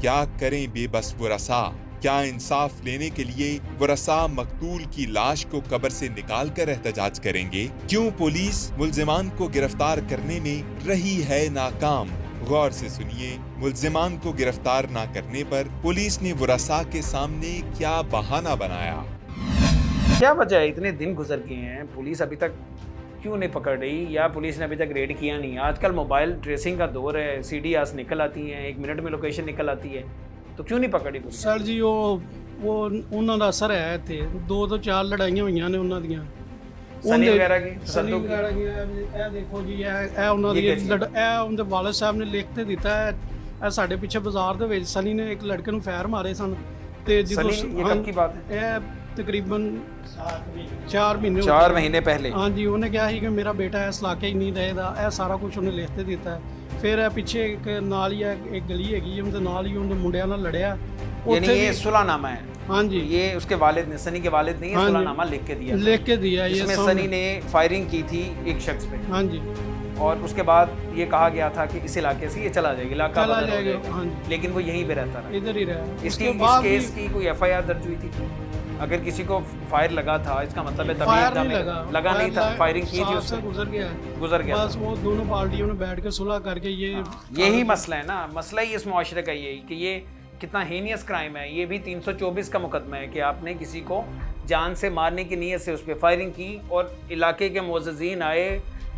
क्या करें बेबस वो रसा? क्या इंसाफ लेने के लिए वो रसा मकतूल की लाश को कब्र से निकाल कर एहतजाज करेंगे? क्यों पुलिस मुल्जिमान को गिरफ्तार करने में रही है नाकाम? गौर से सुनिए, मुल्जिमान को गिरफ्तार ना करने पर पुलिस ने वो रसा के सामने क्या बहाना बनाया? क्या वजह है? इतने दिन गुजर गए हैं, पुलिस अभी तक क्यों नहीं पकड़ रही, या पुलिस ने अभी तक रेड किया नहीं? आजकल मोबाइल ट्रेसिंग का दौर है, सीडीआर निकल आती हैं, 1 मिनट में लोकेशन निकल आती है, तो क्यों नहीं पकड़ी पुलिस? ਸਰ ਜੀ ਉਹ ਉਹਨਾਂ ਦਾ ਅਸਰ ਹੈ ਇੱਥੇ 2 ਤੋਂ 4 ਲੜਾਈਆਂ ਹੋਈਆਂ ਨੇ ਉਹਨਾਂ ਦੀਆਂ। सनी वगैरह की, ਸਨੀ संतों की? ਵਗੈਰਾ ਦੀ ਇਹ ਦੇਖੋ ਜੀ, ਇਹ ਉਹਨਾਂ ਦੀ ਇਹ ਕਿਹੜੀ? ਇਹ ਉਹਦੇ ਵਾਲਿਦ ਸਾਹਿਬ ਨੇ ਲਿਖ ਤੇ ਦਿੱਤਾ ਹੈ। ਇਹ ਸਾਡੇ ਪਿੱਛੇ ਬਾਜ਼ਾਰ ਦੇ ਵਿੱਚ ਸਨੀ ਨੇ ਇੱਕ ਲੜਕੇ ਨੂੰ ਫੈਰ ਮਾਰੇ ਸਨ ਤੇ ਜਦੋਂ सनी, ये कब की बात है? ਇਹ ਤਕਰੀਬਨ 4 ਮਹੀਨੇ 4 महीने पहले। ਹਾਂਜੀ, ਉਹਨੇ ਕਿਹਾ ਸੀ ਕਿ ਮੇਰਾ ਬੇਟਾ ਇਸ ਇਲਾਕੇ ਹੀ ਨਹੀਂ ਰਹੇਗਾ। ਇਹ ਸਾਰਾ ਕੁਝ ਉਹਨੇ ਲਿਖ ਤੇ ਦਿੱਤਾ ਹੈ। ਫਿਰ ਇਹ ਪਿੱਛੇ ਇੱਕ ਨਾਲ ਹੀ ਇੱਕ ਗਲੀ ਹੈਗੀ, ਉਹਦੇ ਨਾਲ ਹੀ ਉਹਦੇ ਮੁੰਡਿਆਂ ਨਾਲ ਲੜਿਆ। यानी ये सुलहनामा है? हाँ जी, ये उसके वालिद ने, सनी के वालिद ने ये हाँ जी। सुलहनामा लिख के दिया, लिख के दिया ये जिसमें सामने। सनी ने फायरिंग की थी एक शख्स पे, हाँ जी, और उसके बाद ये कहा गया था कि इस इलाके से ये चला जाएगा, इलाका चला बदल हो जाएगा, जाएगा। हाँ जी। लेकिन वो यहीं पे रहता रहा। इधर ही रहा। इसकी उसके इस बाद केस भी की कोई एफआईआर दर्ज हुई थी? अगर किसी को फायर लगा था, इसका मतलब है तभी फायर एकदम नहीं लगा नहीं था, फायरिंग की थी साथ उससे, से गुजर गया है। गुजर गया बस वो दोनों पार्टियों ने बैठ के सुलह करके ये यही मसला है ना, मसला ही इस मुआशरे का यही कि ये कितना हीनियस क्राइम है। ये भी 324 का मुकदमा है कि आपने किसी को जान से मारने की नीयत से उस पर फायरिंग की, और इलाके के मुअज़्ज़िज़ीन आए,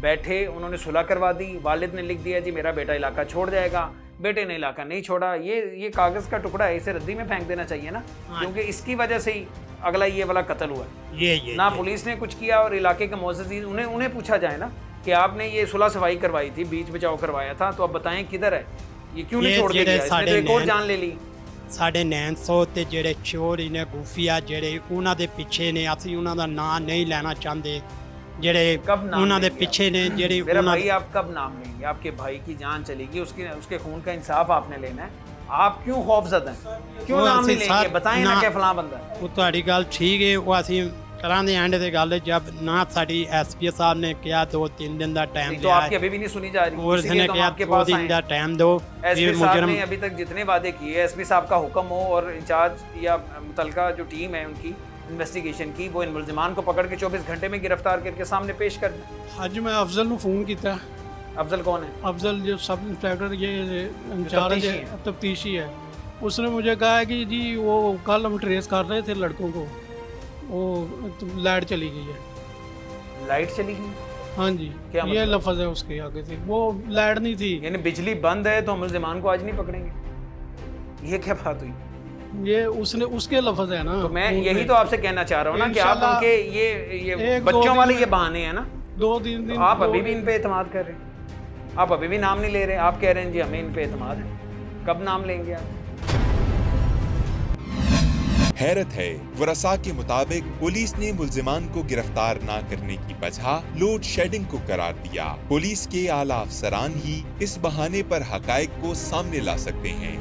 बैठे, उन्होंने सुलह करवा दी, वालिद ने लिख दिया जी मेरा बेटा इलाका छोड़ जाएगा, बेटे ने इलाका नहीं छोड़ा। ये कागज़ का टुकड़ा है, इसे रद्दी में फेंक देना चाहिए ना, क्योंकि इसकी वजह से ही अगला ये वाला कत्ल हुआ है। ये ना पुलिस ने कुछ किया, और इलाके के मुअज़्ज़िज़ीन, उन्हें पूछा जाए ना कि आपने ये सुलह सफाई करवाई थी, बीच बचाव करवाया था, तो अब बताएं किधर है, ये क्यों नहीं ये छोड़ के जेड़े गया? इसने तो साढ़े एक और नैन- जान ले ली। ਸਾਡੇ 900 ਤੇ ਜਿਹੜੇ ਚੋਰ ਨੇ ਖੂਫੀਆ ਜਿਹੜੇ ਉਹਨਾਂ ਦੇ ਪਿੱਛੇ ਨੇ, ਅਸੀਂ ਉਹਨਾਂ ਦਾ ਨਾਂ ਨਹੀਂ ਲੈਣਾ ਚਾਹੁੰਦੇ, ਜਿਹੜੇ कब नाम ਉਹਨਾਂ ਦੇ लेंगे ਪਿੱਛੇ ਨੇ ਜਿਹੜੇ मेरा ਉਹਨਾਂ भाई, आप कब नाम लेंगे? आपके भाई की जान चलेगी, उसके खून का इंसाफ आपने लेना है, आप क्यों खौफजदा हैं? क्यों वो नाम नहीं ऐसे लेंगे? साथ बताएं ना ना- कि फलां बंदा है। ਉਹ ਤੁਹਾਡੀ ਗੱਲ ਠੀਕ ਹੈ, ਉਹ ਅਸੀਂ ਕਰਾਂਦੇ ਐਂਡ ਤੇ ਗੱਲ ਜਦ ਨਾ ਸਾਡੀ ਐਸਪੀ ਸਾਹਿਬ ਨੇ ਕਿਹਾ 2-3 ਦਿਨ ਦਾ ਟਾਈਮ नहीं तो आपकी अभी भी नहीं सुनी जा रही, और इसीलिए उसने तो हम किया आपके 2 पास दिन आए का हैं। टाइम दो, एसपी ये साहब मुजरम ने अभी तक जितने वादे किए, एसपी साहब का हुक्म हो और इंचार्ज या मुतलका जो टीम है उनकी इन्वेस्टिगेशन की, वो इन मुल्जिमान को पकड़ के 24 घंटे में गिरफ्तार करके सामने पेश कर दें। ਅੱਜ ਮੈਂ ਅਫਜ਼ਲ ਨੂੰ ਫੋਨ ਕੀਤਾ। अफजल कौन है? अफजल जो सब इंस्पेक्टर ये इंचार्ज तफ्तीशी है, तफ्तीशी है। उसने मुझे कहा कि जी वो कल हम ट्रेस कर रहे थे लड़कों को, वो तो लाइट चली गई है। लाइट चली गई? हाँ जी, क्या ये मतलब? लफ्ज़ है उसके आगे से, वो लाइट नहीं थी। यानी बिजली बंद है तो हम मुलजिमान को आज नहीं पकड़ेंगे, ये क्या बात हुई? ये उसने उसके लफ्ज़ है ना। तो मैं वो यही तो आपसे कहना चाह रहा हूँ ना कि आप इंशाल्लाह उनके ये एक दो बच्चों दिन वाले में- ये बहाने हैं ना, 2-3 दिन तो आप दो अभी भी दिन- इन पे एतमाद कर रहे हैं, आप अभी भी नाम नहीं ले रहे, आप कह रहे हैं जी हमें इन पे एतमाद है, कब नाम लेंगे आप? हैरत है, वरसा के मुताबिक पुलिस ने मुल्जिमान को गिरफ्तार न करने की वजह लोड शेडिंग को करार दिया। पुलिस के आला अफसरान ही इस बहाने पर हकायक को सामने ला सकते हैं।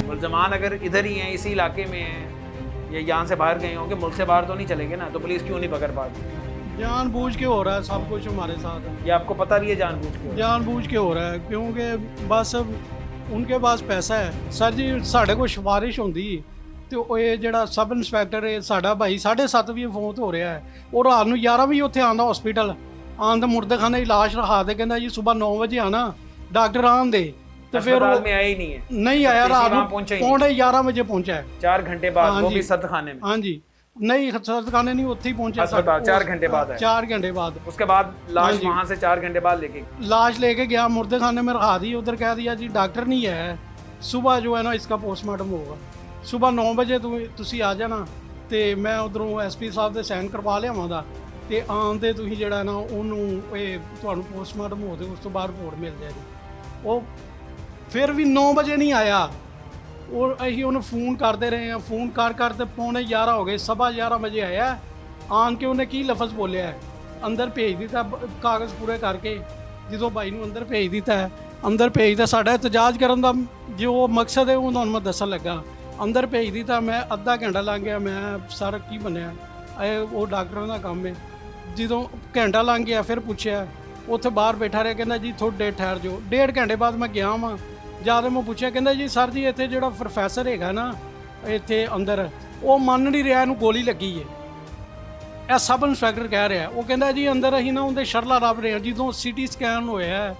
मुलजमान अगर इधर ही हैं, इसी इलाके में हैं, ये यहाँ से बाहर गए होंगे, मुल्क से बाहर तो नहीं चलेंगे ना, तो पुलिस क्यों नहीं पकड़ पाती? जानबूझ के हो रहा है सब कुछ हमारे साथ, ये आपको पता भी है जानबूझ के? जानबूझ के हो रहा है, क्योंकि बस उनके पास पैसा है। सर जी साढ़े को सिफारिश होंदी ਤੇ ਉਹ ਇਹ ਜਿਹੜਾ ਸਬ ਇੰਸਪੈਕਟਰ ਹੈ ਸਾਡਾ ਭਾਈ 7:30 ਵੀ ਫੋਨ ਹੋ ਰਿਹਾ ਹੈ, ਉਹ ਰਾਤ ਨੂੰ 11 ਵਜੇ ਉੱਥੇ ਆਉਂਦਾ ਹਸਪੀਟਲ, ਆਉਣ ਦਾ ਮੁਰਦੇਖਾਨੇ ਇਲਾਜ ਰਖਾ ਦੇ, ਕਹਿੰਦਾ ਜੀ ਸਵੇਰ 9 ਵਜੇ ਆਣਾ, ਡਾਕਟਰ ਆਉਣ ਦੇ, ਤੇ ਫਿਰ अस्पताल ਉਹ में आया ही नहीं है, ਨਹੀਂ ਆਇਆ, तफ्तीशी ਰਾਤ वहाँ ਨੂੰ पहुंचा ही नहीं। ਪੌਣੇ 11 ਵਜੇ ਪਹੁੰਚਾ ਹੈ। 4 घंटे बाद, हाँ वो जी। भी सख्त खाने में। ਹਾਂਜੀ ਨਹੀਂ ਸਰਦਖਾਨੇ ਨਹੀਂ, ਉੱਥੇ ਹੀ ਪਹੁੰਚਿਆ अस्पताल 4 घंटे बाद आया। 4 घंटे बाद उसके बाद लाश हाँ जी। वहाँ से 4 घंटे बाद लेके लाश लेके गया, मुर्देखाने में रखा दी, उधर कह दिया जी डॉक्टर नहीं है, सुबह जो है ना इसका पोस्टमार्टम होगा, सुबह 9 ਵਜੇ ਤੁਸੀਂ ਆ ਜਾਣਾ, ਤੇ ਮੈਂ ਉਧਰੋਂ ਐਸਪੀ ਸਾਹਿਬ ਦੇ ਸਾਈਨ ਕਰਵਾ ਲਿਆਵਾਂਗਾ, ਤੇ ਆਉਣ ਦੇ ਤੁਸੀਂ ਜਿਹੜਾ ਨਾ ਉਹਨੂੰ ਇਹ ਤੁਹਾਨੂੰ ਪੋਸਟਮਾਰਟਮ ਹੋ ਤੇ ਉਸ ਤੋਂ ਬਾਅਦ ਰਿਪੋਰਟ ਮਿਲ ਜਾਏਗੀ। ਉਹ ਫਿਰ ਵੀ 9 ਵਜੇ ਨਹੀਂ ਆਇਆ, ਉਹ ਅਸੀਂ ਉਹਨੂੰ ਫੋਨ ਕਰਦੇ ਰਹੇ ਹਾਂ, ਫੋਨ ਕਰ ਤੇ ਪੌਣੇ 11 ਹੋ ਗਏ, ਸਵਾ 11 ਵਜੇ ਆਇਆ। ਆਣ ਕੇ ਉਹਨੇ ਕੀ ਲਫ਼ਜ਼ ਬੋਲਿਆ ਹੈ, ਅੰਦਰ ਭੇਜ ਦਿੱਤਾ ਕਾਗਜ਼ ਪੂਰੇ ਕਰਕੇ। ਜਦੋਂ ਬਾਈ ਨੂੰ ਅੰਦਰ ਭੇਜ ਦਿੱਤਾ ਹੈ, ਅੰਦਰ ਭੇਜਦਾ ਸਾਡਾ ਇਤਜਾਜ ਕਰਨ ਦਾ ਜੋ ਮਕਸਦ ਹੈ ਉਹ ਤੁਹਾਨੂੰ ਮੈਂ ਦੱਸਣ ਲੱਗਾ। ਅੰਦਰ ਭੇਜ ਦਿੱਤਾ, ਮੈਂ ਅੱਧਾ ਘੰਟਾ ਲੰਘ ਗਿਆ, ਮੈਂ ਸਰ ਕੀ ਬਣਿਆ, ਇਹ ਉਹ ਡਾਕਟਰਾਂ ਦਾ ਕੰਮ ਹੈ। ਜਦੋਂ ਘੰਟਾ ਲੰਘ ਗਿਆ ਫਿਰ ਪੁੱਛਿਆ, ਉੱਥੇ ਬਾਹਰ ਬੈਠਾ ਰਿਹਾ, ਕਹਿੰਦਾ ਜੀ ਥੋੜ੍ਹੀ ਦੇਰ ਠਹਿਰ ਜਾਓ। 1.5 ਘੰਟੇ ਬਾਅਦ ਮੈਂ ਗਿਆ ਵਾਂ, ਜਦ ਮੈਂ ਪੁੱਛਿਆ, ਕਹਿੰਦਾ ਜੀ ਸਰ ਜੀ ਇੱਥੇ ਜਿਹੜਾ ਪ੍ਰੋਫੈਸਰ ਹੈਗਾ ਨਾ ਇੱਥੇ ਅੰਦਰ, ਉਹ ਮੰਨ ਨਹੀਂ ਰਿਹਾ, ਇਹਨੂੰ ਗੋਲੀ ਲੱਗੀ ਹੈ। ਇਹ ਸਬ ਇੰਸਪੈਕਟਰ ਕਹਿ ਰਿਹਾ, ਉਹ ਕਹਿੰਦਾ ਜੀ ਅੰਦਰ ਅਸੀਂ ਨਾ ਉਹਦੇ ਸ਼ਰਲਾ ਰੱਬ ਰਹੇ ਹਾਂ। ਜਦੋਂ ਸੀਟੀ ਸਕੈਨ ਹੋਇਆ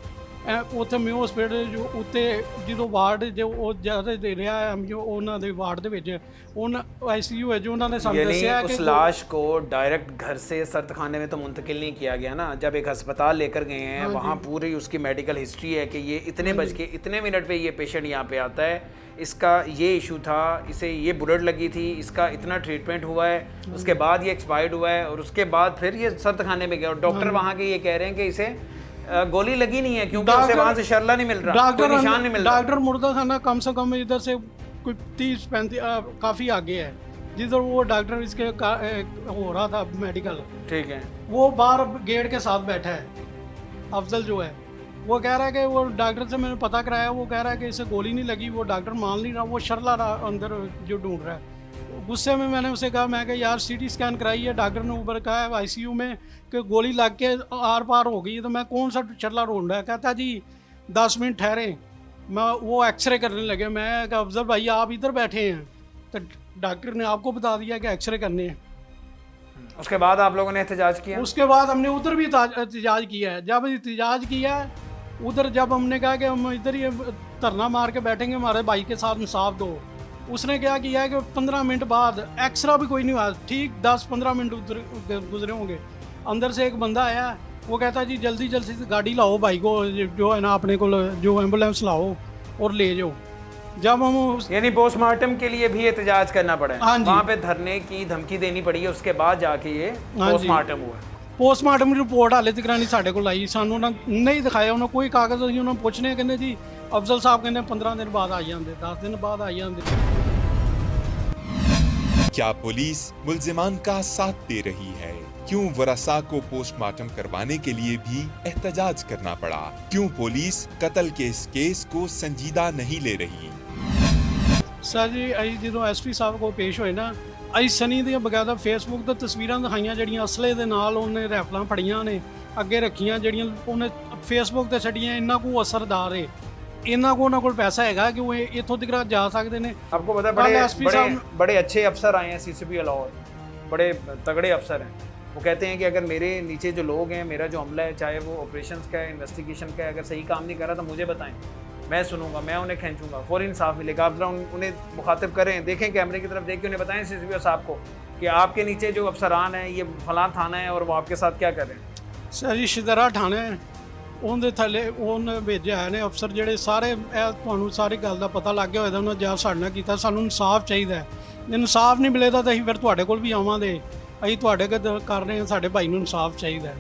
ਉੱਥੇ ਮਿਊ ਹਸਪੀਟਲ ਜੋ ਉੱਤੇ ਜਦੋਂ ਵਾਰਡ ਜੋ ਉਹ ਜ਼ਿਆਦਾ ਦੇ ਰਿਹਾ ਹੈ ਜੋ ਉਹਨਾਂ ਦੇ ਵਾਰਡ ਦੇ ਵਿੱਚ ਉਹਨਾਂ ICU है जो उन्होंने सामने यानी दस्या है उस कि लाश को डायरेक्ट घर से सर्द खाने में तो मुंतकिल नहीं किया गया ना, जब एक अस्पताल लेकर गए हैं वहाँ पूरी उसकी मेडिकल हिस्ट्री है कि ये इतने बज के इतने मिनट पे ये पेशेंट यहाँ पे आता है, इसका ये इशू था, इसे ये बुलेट लगी थी, इसका इतना ट्रीटमेंट हुआ है, उसके बाद ये एक्सपायर्ड हुआ है, और उसके बाद फिर ये सर्द खाने में गया, और डॉक्टर वहाँ के ये कह रहे हैं कि इसे गोली लगी नहीं है क्योंकि उसे वहाँ से शर्ला नहीं मिल रहा, कोई निशान नहीं मिल रहा। डॉक्टर मुर्दा खाना कम से कम इधर से कोई 30-35 काफ़ी आगे है, जिधर वो डॉक्टर इसके हो रहा था मेडिकल, ठीक है, वो बाहर गेट के साथ बैठा है। अफजल जो है वो कह रहा है कि वो डॉक्टर से मैंने पता कराया, वो कह रहा है कि इसे गोली नहीं लगी, वो डॉक्टर मान नहीं रहा, वो शर्ला रहा अंदर जो ढूंढ रहा है। गुस्से में मैंने उसे कहा, मैं यार सीटी स्कैन कराई है, डॉक्टर ने ऊपर कहा है ICU में कि गोली लग के आर पार हो गई, तो मैं कौन सा शर्ला ढूंढ रहा है। कहता जी 10 मिनट ठहरे, मैं वो एक्सरे करने लगे। मैं कहा अफजल भाई आप इधर बैठे हैं, तो डॉक्टर ने आपको बता दिया कि एक्सरे करने हैं। उसके बाद आप लोगों ने एहतजाज किया? उसके बाद हमने उधर भी एहतजाज किया है। जब एहतजाज किया उधर, जब हमने कहा कि हम इधर ही धरना मार के बैठेंगे, हमारे भाई के साथ इंसाफ दो, उसने क्या किया है कि 15 मिनट बाद एक्सरा भी कोई नहीं हुआ, ठीक 10-15 मिनट उधर गुजरे होंगे, अंदर से एक बंदा आया, वो कहता जी जल्दी जल्दी से गाड़ी लाओ भाई को, जो है ना अपने को जो एम्बुलेंस लाओ और ले जाओ। जब हम यानी पोस्टमार्टम के लिए भी एहतजाज करना पड़ा है, हाँ जी। वहाँ पे धरने की धमकी देनी पड़ी है, उसके बाद जाके ये हाँ जी। पोस्टमार्टम हुआ। पोस्टमार्टम की रिपोर्ट हाले तक नहीं साढ़े को आई, सानू नहीं दिखाया उन्होंने कोई कागज़। अभी उन्होंने पूछने कहते जी अफजल साहब कहते 15 दिन बाद आ जाते, 10 दिन बाद आ जाते। क्या पुलिस मुल्जिमान का साथ दे रही है? क्यों वरसा को पोस्टमार्टम करवाने के लिए भी एहतजाज करना पड़ा? क्यों पुलिस कत्ल के इस केस को संजीदा नहीं ले रही? ਸਰ ਜੀ ਅਸੀਂ ਜਦੋਂ ਐਸਪੀ ਸਾਹਿਬ ਕੋਲ ਪੇਸ਼ ਹੋਏ ਨਾ, ਅਸੀਂ ਸਨੀ ਦੀਆਂ ਬਕਾਇਦਾ ਫੇਸਬੁੱਕ ਤੇ ਤਸਵੀਰਾਂ ਦਿਖਾਈਆਂ ਜਿਹੜੀਆਂ ਅਸਲੇ ਦੇ ਨਾਲ ਉਹਨੇ ਰਾਈਫਲਾਂ ਫੜੀਆਂ ਨੇ ਅੱਗੇ ਰੱਖੀਆਂ, ਜਿਹੜੀਆਂ ਉਹਨੇ ਫੇਸਬੁੱਕ ਤੇ ਛੱਡੀਆਂ। ਇੰਨਾ ਕੋ ਅਸਰਦਾਰ ਏ, ਇੰਨਾ ਕੋ ਉਹਨਾਂ ਕੋਲ ਪੈਸਾ ਹੈਗਾ ਕਿ ਉਹ ਇੱਥੋਂ ਤੱਕ ਜਾ ਸਕਦੇ ਨੇ। आपको पता है कल बड़े SP बड़े साहब- बड़े अच्छे अफसर आए हैं CCP लाहौर, बड़े तगड़े अफसर हैं, वो कहते हैं कि अगर मेरे नीचे जो लोग हैं, मेरा जो अमला है, चाहे वो ऑपरेशंस का है, इन्वेस्टिगेशन का है, अगर सही काम नहीं कर रहा तो मुझे बताएं, मैं सुनूंगा, मैं उन्हें खींचूंगा, फौरी इंसाफ मिलेगा। आप जरा उन्हें मुखातिब करें, देखें कैमरे की तरफ देख के उन्हें बताएं CCPO साहब को कि आपके नीचे जो अफसरान हैं ये फलां थाना है और वो आपके साथ क्या कर रहे हैं। ਸਰ ਜੀ ਸ਼ਿਦਰਾ ਥਾਣੇ ਉਹਦੇ ਥੱਲੇ ਉਹਨੇ ਭੇਜਿਆ ਨੇ ਅਫਸਰ ਜਿਹੜੇ ਸਾਰੇ ਇਹ ਤੁਹਾਨੂੰ ਸਾਰੀ ਗੱਲ ਦਾ ਪਤਾ ਲੱਗ ਗਿਆ ਹੋਏਗਾ ਉਹਨਾਂ ਜਾ ਸਾਡੇ ਨਾਲ ਕੀਤਾ। ਸਾਨੂੰ ਇਨਸਾਫ ਚਾਹੀਦਾ ਹੈ, ਜੇ ਇਨਸਾਫ ਨਹੀਂ ਮਿਲੇਗਾ ਤਾਂ ਅਸੀਂ ਫਿਰ ਤੁਹਾਡੇ ਕੋਲ ਵੀ ਆਵਾਂਗੇ। ਅਸੀਂ ਤੁਹਾਡੇ ਕੋਲ ਕਰ ਰਹੇ ਹਾਂ, ਸਾਡੇ ਭਾਈ ਨੂੰ ਇਨਸਾਫ ਚਾਹੀਦਾ ਹੈ।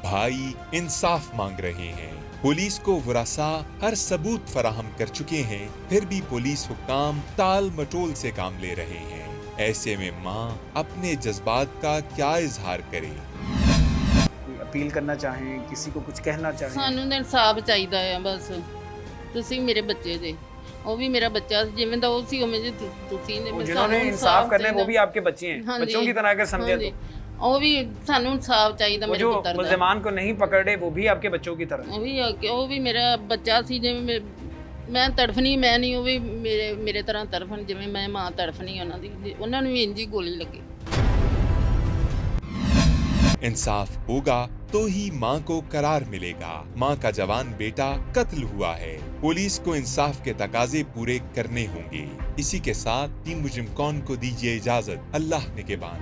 भाई इंसाफ मांग रहे हैं। पुलिस को वरासा हर सबूत फराहम कर चुके हैं, फिर भी पुलिस हुक्काम टाल मटोल से काम ले रहे हैं। ऐसे में माँ अपने जज्बात का क्या इजहार करे। कोई अपील करना चाहें, किसी को कुछ कहना चाहें। ਸਾਨੂੰ ਤਾਂ ਇਨਸਾਫ ਚਾਹੀਦਾ ਆ ਬਸ। ਤੁਸੀਂ ਮੇਰੇ ਬੱਚੇ ਜੇ, ਉਹ ਵੀ ਮੇਰਾ ਬੱਚਾ ਸੀ, ਜਿਵੇਂ ਦਾ ਉਹ ਸੀ ਉਵੇਂ ਜੇ ਤੁਸੀਂ ਨੇ। वो जिन्होंने इंसाफ करना है वो भी आपके बच्चे हैं, हाँ जी। बच्चों की तरह अगर समझे तो। ਉਹ ਵੀ ਸਾਨੂੰ ਇਨਸਾਫ ਚਾਹੀਦਾ वो ਮੇਰੇ जो ਪੁੱਤਰ ਦਾ। मुल्ज़िमान को नहीं पकड़ रहे वो भी आपके बच्चों की तरह। ਉਹ ਵੀ ਮੇਰਾ ਬੱਚਾ ਸੀ, ਜਿਵੇਂ ਮੈਂ ਤੜਫਣੀ, ਮੈਂ ਨਹੀਂ, ਉਹ ਵੀ ਮੇਰੇ ਤਰ੍ਹਾਂ ਤੜਫਣ, ਜਿਵੇਂ ਮੈਂ ਮਾਂ ਤੜਫਣੀ ਉਹਨਾਂ ਦੀ। ਉਹਨਾਂ ਨੂੰ ਵੀ ਇੰਜੀ ਗੋਲੀ ਲੱਗੀ। इंसाफ होगा तो ही माँ को करार मिलेगा। माँ का जवान बेटा कत्ल हुआ है, पुलिस को इंसाफ के तकाजे पूरे करने होंगे। इसी के साथ टीम मुजरिम कौन को दीजिए इजाजत। अल्लाह निगहबान।